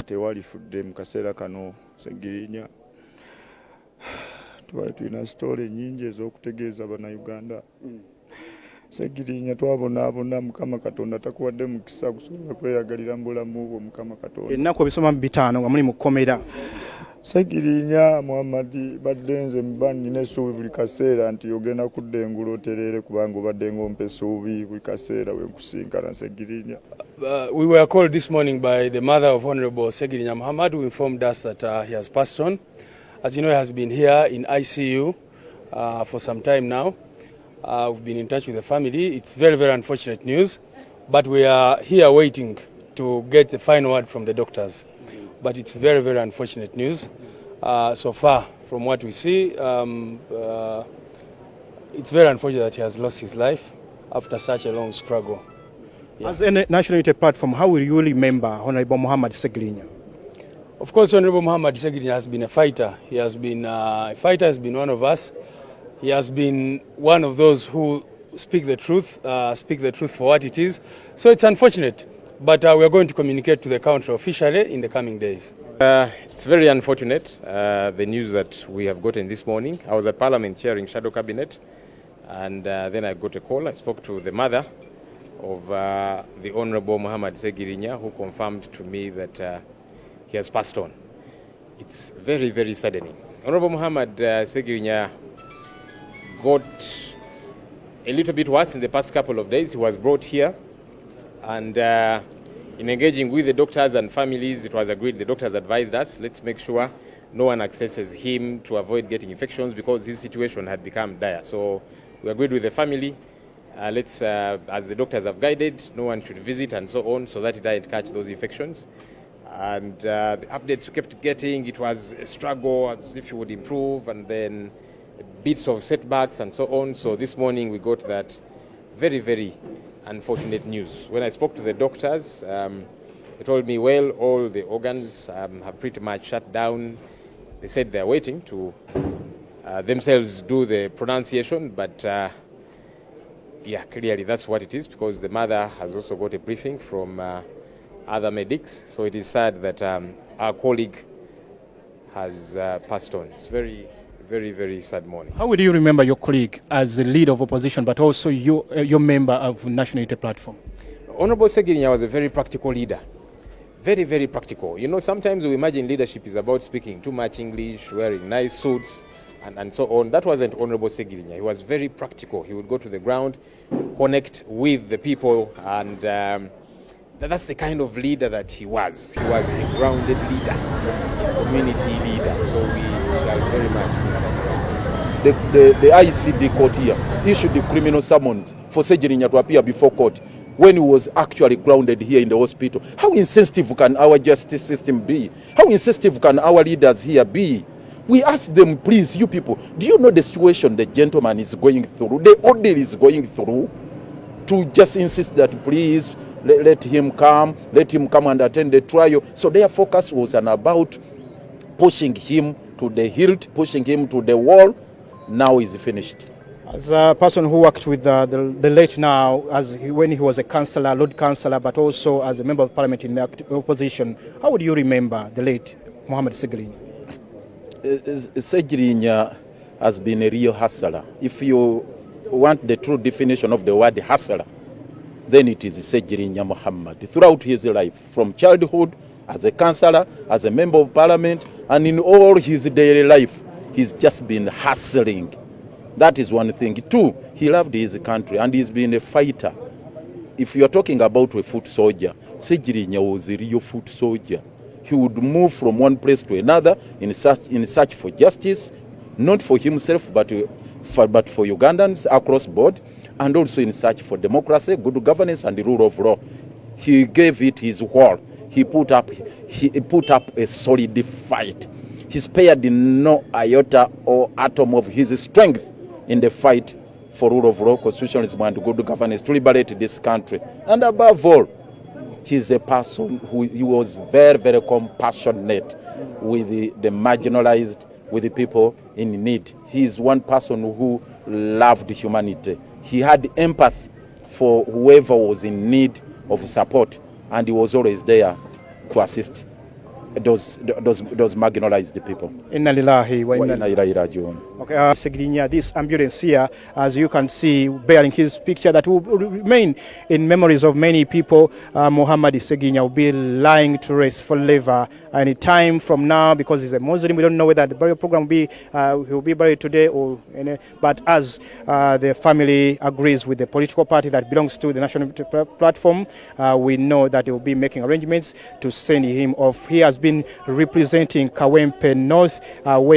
tewali fudde mu kaseera kano ssegirinya twali tulina sitole nnyingi ez'okutegeeza bannayuganda. Ssegirinya twabonaabona Mukama Katonda takuwadde mukisa kusobola kweyagalira mu bulamu bwo Mukama Katonda. Ennaku ebisoma 5 nga muli mu kkomera. Ssegirinya Muhammad badde nze mba nnina essuubi buli kaseera nti ogenda kudda engulu otereere kubanga obadde ng'ompa essuubi buli kaseera we nkusinkana Ssegirinya. We were called this morning by the mother of Honorable Ssegirinya Muhammad, who informed us that he has passed on. As you know, he has been here in ICU for some time now. We've been in touch with the family. It's very, very unfortunate news, but we are here waiting to get the final word from the doctors. But it's very, very unfortunate news. So far, from what we see, it's very unfortunate that he has lost his life after such a long struggle. Yeah. As a National Unity Platform, how will you remember Honorable Muhammad Ssegirinya? Of course, Honorable Muhammad Ssegirinya has been a fighter. He has been a fighter, has been one of us. He has been one of those who speak the truth for what it is. So it's unfortunate, but we are going to communicate to the country officially in the coming days. It's very unfortunate, the news that we have gotten this morning. I was at Parliament chairing Shadow Cabinet, and then I got a call. I spoke to the mother of the Honorable Muhammad Ssegirinya, who confirmed to me that he has passed on. It's very, very saddening. Honorable Muhammad Ssegirinya got a little bit worse in the past couple of days. He was brought here, and in engaging with the doctors and families, it was agreed, the doctors advised us, let's make sure no one accesses him to avoid getting infections because his situation had become dire. So we agreed with the family, as the doctors have guided, no one should visit and so on, so that he didn't catch those infections. And the updates we kept getting, it was a struggle as if he would improve, and then bits of setbacks and so on. So this morning we got that very, very unfortunate news. When I spoke to the doctors, they told me, well, all the organs have pretty much shut down. They said they're waiting to themselves do the pronunciation, but yeah, clearly that's what it is, because the mother has also got a briefing from other medics. So it is sad that our colleague has passed on. It's very, very, very sad morning. How would you remember your colleague as the leader of opposition, but also your member of National Unity Platform? Honorable Ssegirinya was a very practical leader. Very, very practical. You know, sometimes we imagine leadership is about speaking too much English, wearing nice suits, and so on. That wasn't Honorable Ssegirinya. He was very practical. He would go to the ground, connect with the people, and that's the kind of leader that he was. He was a grounded leader, community leader. So we shall very much miss that. The ICD court here issued the criminal summons for Ssegirinya to appear before court when he was actually grounded here in the hospital. How insensitive can our justice system be? How insensitive can our leaders here be? We ask them, please, you people, do you know the situation the gentleman is going through, the order is going through, to just insist that, please, let him come and attend the trial. So their focus was about pushing him to the hilt, pushing him to the wall. Now he's finished. As a person who worked with the late now, when he was a councillor, Lord Councillor, but also as a member of parliament in the opposition, how would you remember the late Muhammad Ssegirinya? Ssegirinya has been a real hustler. If you want the true definition of the word hustler, then it is Ssegirinya Muhammad. Throughout his life, from childhood, as a councillor, as a member of parliament, and in all his daily life, he's just been hustling. That is one thing. Two, he loved his country, and he's been a fighter. If you're talking about a foot soldier, Ssegirinya was a real foot soldier. He would move from one place to another in search for justice, not for himself, but for Ugandans across board, and also in search for democracy, good governance, and the rule of law. He gave it his all. He put up a solid fight. He spared no iota or atom of his strength in the fight for rule of law, constitutionalism, and good governance to liberate this country. And above all, he's a person he was very, very compassionate with the marginalized, with the people in need. He is one person who loved humanity. He had empathy for whoever was in need of support, and he was always there to assist those marginalized people. Inna lillahi wa inna Inna ilaihi rajiun. Okay, ssegirinya, this ambulance here, as you can see, bearing his picture that will remain in memories of many people. Muhammad ssegirinya will be lying to rest forever any time from now, because he's a Muslim. We don't know whether the burial program will be, he'll be buried today or but as the family agrees with the political party that belongs to the national platform, we know that they will be making arrangements to send him off. He has been representing Kawempe North, where